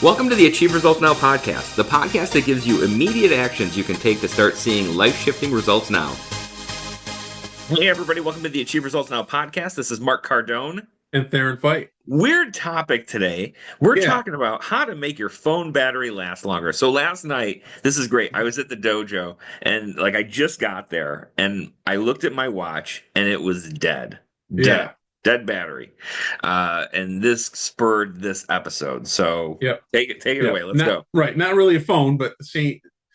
Welcome to the Achieve Results Now podcast, the podcast that gives you immediate actions you can take to start seeing life-shifting results now. Hey everybody, welcome to the Achieve Results Now podcast. This is Mark Cardone and Theron Feidt. Weird topic today. We're talking about how to make your phone battery last longer. So last night, this is great. I was at the dojo and I just got there and I looked at my watch and it was dead. Dead battery. And this spurred this episode. So take it away. Let's go. Right. Not really a phone, but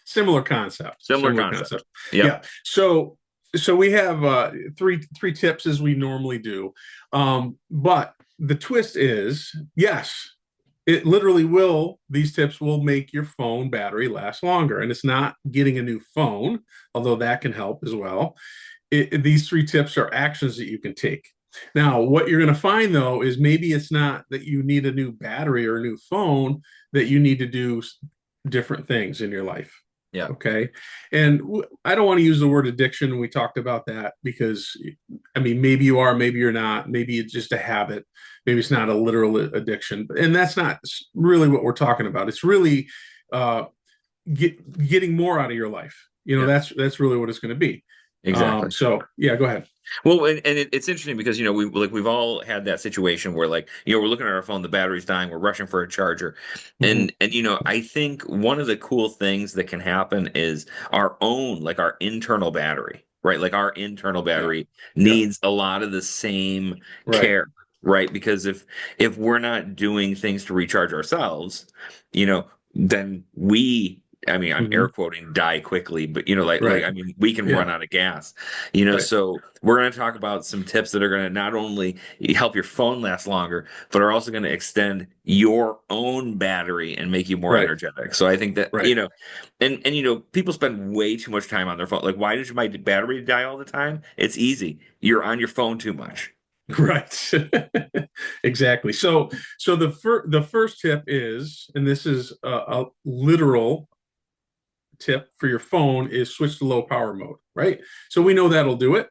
similar concept. Similar concept. Yeah. So we have three tips as we normally do. But the twist is, yes, it literally will. These tips will make your phone battery last longer. And it's not getting a new phone, although that can help as well. These three tips are actions that you can take. Now, what you're going to find, though, is maybe it's not that you need a new battery or a new phone, that you need to do different things in your life. Yeah. Okay. And I don't want to use the word addiction. We talked about that because, maybe you are, maybe you're not. Maybe it's just a habit. Maybe it's not a literal addiction. And that's not really what we're talking about. It's really getting more out of your life. That's really what it's going to be. Exactly. Go ahead. Well, and it's interesting because we've all had that situation where we're looking at our phone, the battery's dying, we're rushing for a charger, and I think one of the cool things that can happen is our internal battery, right? Like our internal battery needs a lot of the same care, right? Because if we're not doing things to recharge ourselves, then we. I'm air quoting die quickly, but we can run out of gas, so we're going to talk about some tips that are going to not only help your phone last longer, but are also going to extend your own battery and make you more energetic. So I think that, and people spend way too much time on their phone. Like, why does my battery die all the time? It's easy. You're on your phone too much. Right. Exactly. So the first tip is, and this is a literal tip for your phone, is switch to low power mode, right? So we know that'll do it.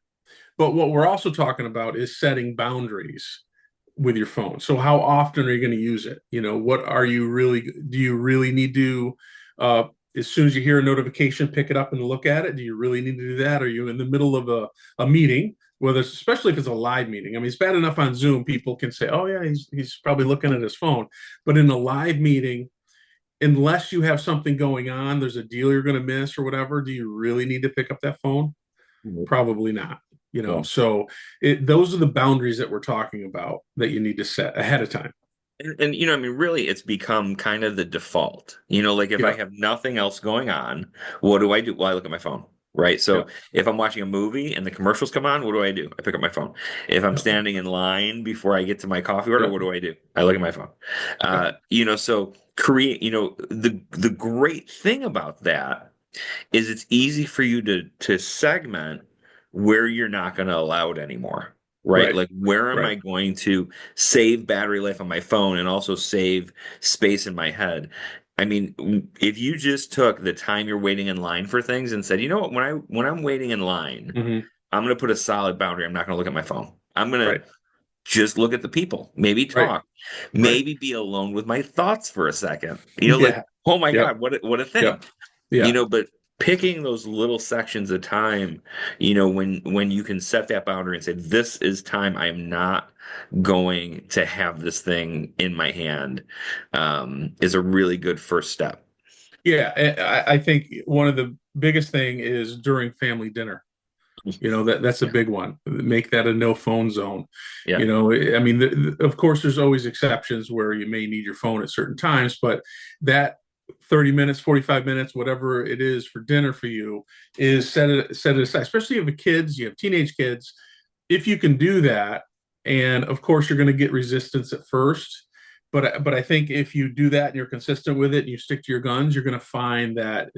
But what we're also talking about is setting boundaries with your phone. So how often are you going to use it? Do you really need to, as soon as you hear a notification, pick it up and look at it? Do you really need to do that? Are you in the middle of a meeting, especially if it's a live meeting? It's bad enough on Zoom. People can say, oh yeah, he's probably looking at his phone. But in a live meeting, unless you have something going on, there's a deal you're going to miss or whatever, do you really need to pick up that phone? Probably not. So those are the boundaries that we're talking about that you need to set ahead of time. And really, it's become kind of the default. If I have nothing else going on, what do I do? Well, I look at my phone, right? So if I'm watching a movie and the commercials come on, what do? I pick up my phone. If I'm standing in line before I get to my coffee order, what do? I look at my phone. So create, the great thing about that is it's easy for you to segment where you're not going to allow it anymore, right? Like, where am I going to save battery life on my phone and also save space in my head? If you just took the time you're waiting in line for things and said, you know what, when I'm waiting in line, I'm going to put a solid boundary. I'm not going to look at my phone. I'm going to just look at the people, maybe talk, maybe be alone with my thoughts for a second. Oh my God, what a thing. But picking those little sections of time, when you can set that boundary and say, this is time I am not going to have this thing in my hand, is a really good first step. Yeah, I think one of the biggest thing is during family dinner. That's a big one. Make that a no phone zone. Of course, there's always exceptions where you may need your phone at certain times, but that 30 minutes, 45 minutes, whatever it is for dinner for you, is set it aside, especially if you have teenage kids. If you can do that, and of course, you're going to get resistance at first, but I think if you do that and you're consistent with it and you stick to your guns, you're going to find that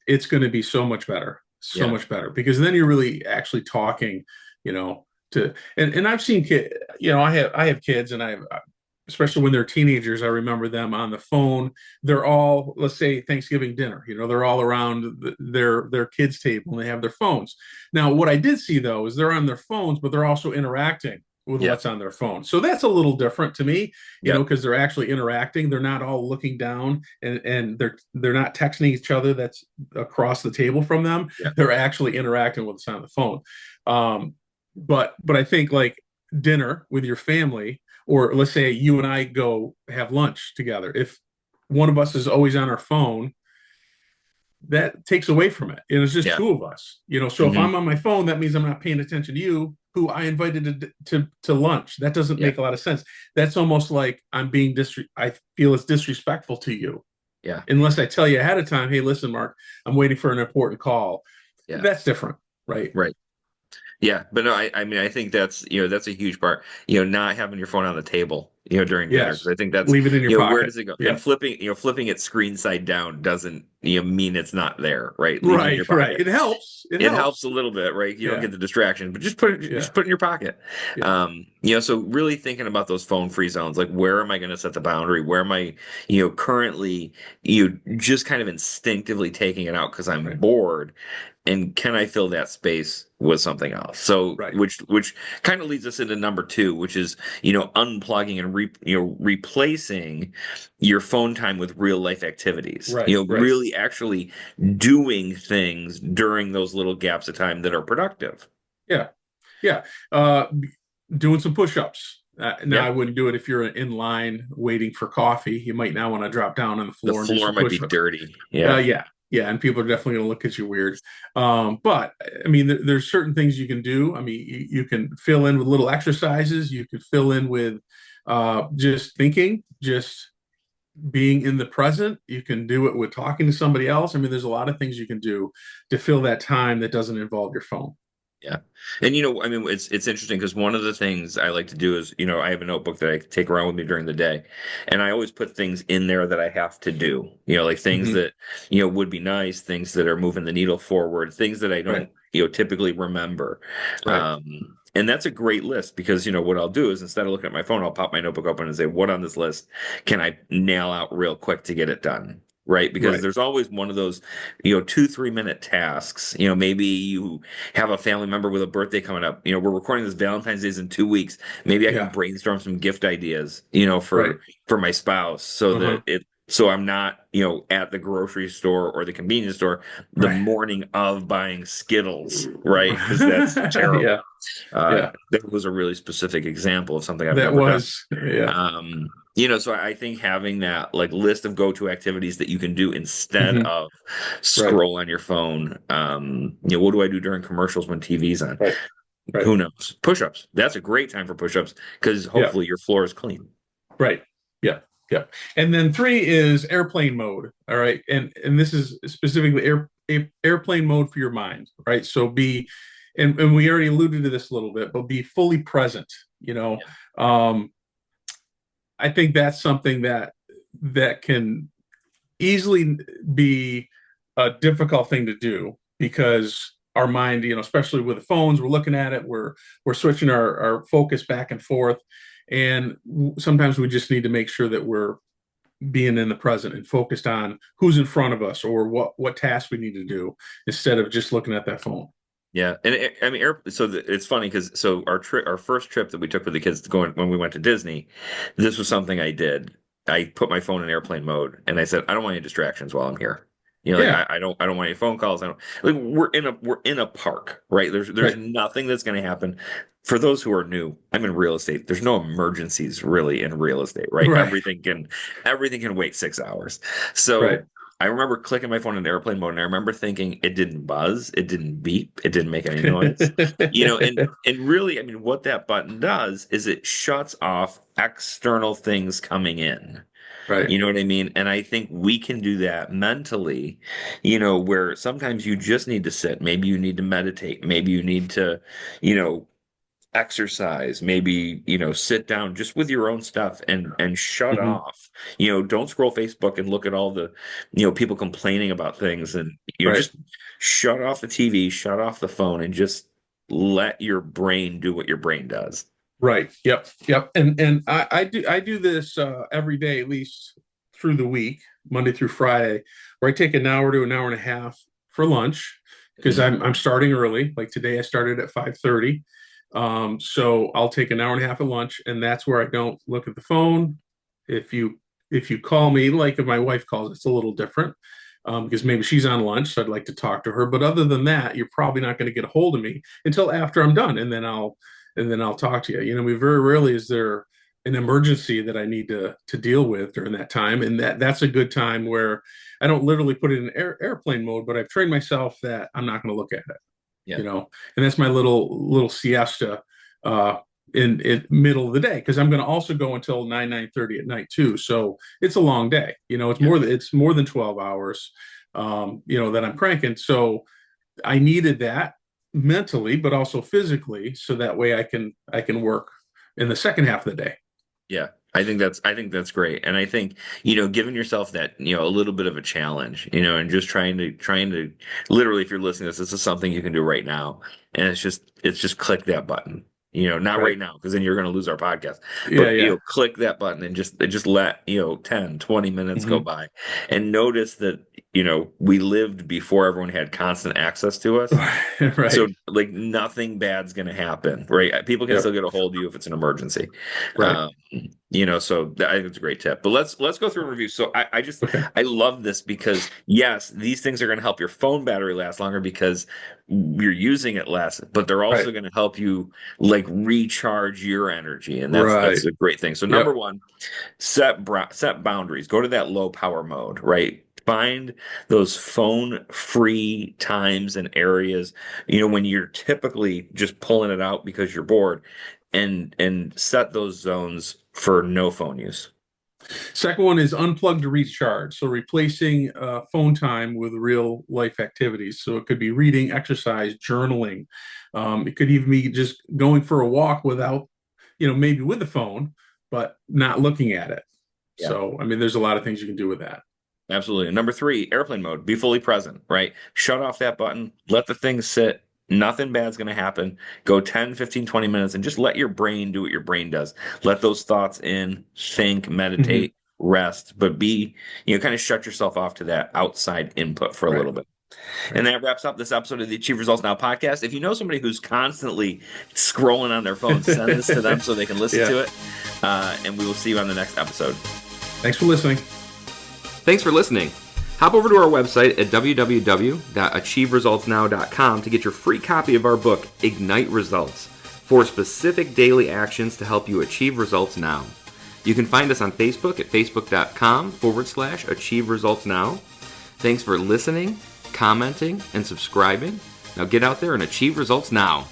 it's going to be so much better. Much better, because then you're really actually talking, and I've seen kids, I have kids, and especially when they're teenagers, I remember them on the phone. They're all, let's say, Thanksgiving dinner, they're all around their kids' table and they have their phones. Now, what I did see though, is they're on their phones, but they're also interacting with Yeah. what's on their phone. So that's a little different to me, Yeah. because they're actually interacting. They're not all looking down, and they're not texting each other that's across the table from them. Yeah. They're actually interacting with what's on the phone. But I think like dinner with your family, or let's say you and I go have lunch together. If one of us is always on our phone, that takes away from it. And it's just Yeah. two of us, So if I'm on my phone, that means I'm not paying attention to you, who I invited to lunch. That doesn't make a lot of sense. That's almost like I feel it's disrespectful to you. Yeah. Unless I tell you ahead of time, hey, listen, Mark, I'm waiting for an important call. Yeah. That's different, right? Right. Yeah, but no, I mean, I think that's a huge part. Not having your phone on the table, during dinner, because Yes. I think that's, Leave it in your where pocket. does it go? And Yeah. flipping it screen side down doesn't, mean it's not there, right? Leave it in your Right. Right. pocket. It helps. It It helps helps. a little bit, right? You don't Yeah. get the distraction, but just put it Yeah. in your pocket. Yeah. So really thinking about those phone free zones, like where am I going to set the boundary? Where am I, currently, just kind of instinctively taking it out because I'm Right. bored, and can I fill that space with something else? So, Right. which kind of leads us into number two, which is, unplugging and replacing your phone time with real life activities. Right. Right. Really actually doing things during those little gaps of time that are productive. Yeah. Yeah. Doing some push-ups. Now, Yeah. I wouldn't do it if you're in line waiting for coffee. You might now want to drop down on the The floor and do floor some might be push-ups. dirty. Yeah. Yeah. Yeah. And people are definitely going to look at you weird. But I mean, there's certain things you can do. I mean, you can fill in with little exercises. You could fill in with just thinking, just being in the present. You can do it with talking to somebody else. I mean, there's a lot of things you can do to fill that time that doesn't involve your phone. Yeah. And I mean, it's interesting because one of the things I like to do is, I have a notebook that I take around with me during the day, and I always put things in there that I have to do, like things Mm-hmm. that, would be nice, things that are moving the needle forward, things that I Right. don't, typically remember. Right. And that's a great list because, what I'll do is instead of looking at my phone, I'll pop my notebook open and say, what on this list can I nail out real quick to get it done? Right. Because Right. there's always one of those, 2, 3 minute tasks. Maybe you have a family member with a birthday coming up. We're recording this Valentine's Day in 2 weeks. Maybe I can Yeah. brainstorm some gift ideas, Right. for my spouse so Uh-huh. that so I'm not, at the grocery store or the convenience store the Right. morning of buying Skittles, right? Because that's terrible. Yeah. Yeah. That was a really specific example of something I've That never done. was, yeah. So I think having that like list of go-to activities that you can do instead Mm-hmm. of Right. scroll on your phone. What do I do during commercials when TV's on? Right. Right. Who knows? Push-ups. That's a great time for push-ups because Yeah. hopefully your floor is clean. Right. Yeah. Yeah. And then 3 is airplane mode. All right. And this is specifically airplane mode for your mind. Right. So and we already alluded to this a little bit, but be fully present. Yeah. I think that's something that can easily be a difficult thing to do because our mind, especially with the phones, we're looking at it, we're switching our focus back and forth, and sometimes we just need to make sure that we're being in the present and focused on who's in front of us or what task we need to do instead of just looking at that phone. Yeah, and I mean, it's funny because our first trip that we took with the kids going when we went to Disney, this was something I did. I put my phone in airplane mode, and I said, I don't want any distractions while I'm here. Like Yeah. I don't want any phone calls. I don't like we're in a park, right? There's Right. nothing that's going to happen. For those who are new, I'm in real estate. There's no emergencies really in real estate, right? Right. Everything can wait 6 hours. So. Right. I remember clicking my phone in airplane mode, and I remember thinking it didn't buzz, it didn't beep, it didn't make any noise. And really, I mean, what that button does is it shuts off external things coming in. Right. You know what I mean? And I think we can do that mentally, where sometimes you just need to sit. Maybe you need to meditate. Maybe you need to, exercise, maybe, sit down just with your own stuff and shut Mm-hmm. off. Don't scroll Facebook and look at all the, people complaining about things, and Right. just shut off the TV, shut off the phone, and just let your brain do what your brain does. Right. Yep. Yep. And I do this every day, at least through the week, Monday through Friday, where I take an hour to an hour and a half for lunch because I'm starting early. Like today, I started at 5:30. So I'll take an hour and a half at lunch, and that's where I don't look at the phone. If you call me, like if my wife calls, it's a little different, because maybe she's on lunch, so I'd like to talk to her. But other than that, you're probably not going to get a hold of me until after I'm done, and then I'll talk to you. I mean, very rarely is there an emergency that I need to deal with during that time, and that's a good time where I don't literally put it in airplane mode, but I've trained myself that I'm not going to look at it. Yeah. And that's my little siesta in middle of the day, because I'm going to also go until 9:30 at night too. So it's a long day. It's more than 12 hours. That I'm cranking. So I needed that mentally, but also physically, so that way I can work in the second half of the day. Yeah. I think that's great. And I think, giving yourself that, a little bit of a challenge, and just trying to literally, if you're listening to this is something you can do right now. And it's just click that button, not right now, because then you're going to lose our podcast. But, click that button and just let, 10, 20 minutes go by, and notice that, we lived before everyone had constant access to us. Right. So like nothing bad's going to happen, right? People can still get a hold of you if it's an emergency. Right. So I think it's a great tip. But let's go through a review. So I love this because yes, these things are going to help your phone battery last longer because you're using it less, but they're also going to help you like recharge your energy, and that's a great thing. So number one, set boundaries. Go to that low power mode, right? Find those phone free times and areas, when you're typically just pulling it out because you're bored, and set those zones for no phone use. Second one is unplug to recharge. So replacing phone time with real life activities. So it could be reading, exercise, journaling. It could even be just going for a walk without, maybe with the phone, but not looking at it. Yeah. So, I mean, there's a lot of things you can do with that. Absolutely. And number three, airplane mode. Be fully present, right? Shut off that button. Let the thing sit. Nothing bad's going to happen. Go 10, 15, 20 minutes and just let your brain do what your brain does. Let those thoughts in, think, meditate, rest, but kind of shut yourself off to that outside input for a little bit. Right. And that wraps up this episode of the Achieve Results Now podcast. If you know somebody who's constantly scrolling on their phone, send this to them so they can listen to it. And we will see you on the next episode. Thanks for listening. Thanks for listening. Hop over to our website at www.achieveresultsnow.com to get your free copy of our book, Ignite Results, 4 specific daily actions to help you achieve results now. You can find us on Facebook at facebook.com/Achieve Results Now. Thanks for listening, commenting, and subscribing. Now get out there and achieve results now.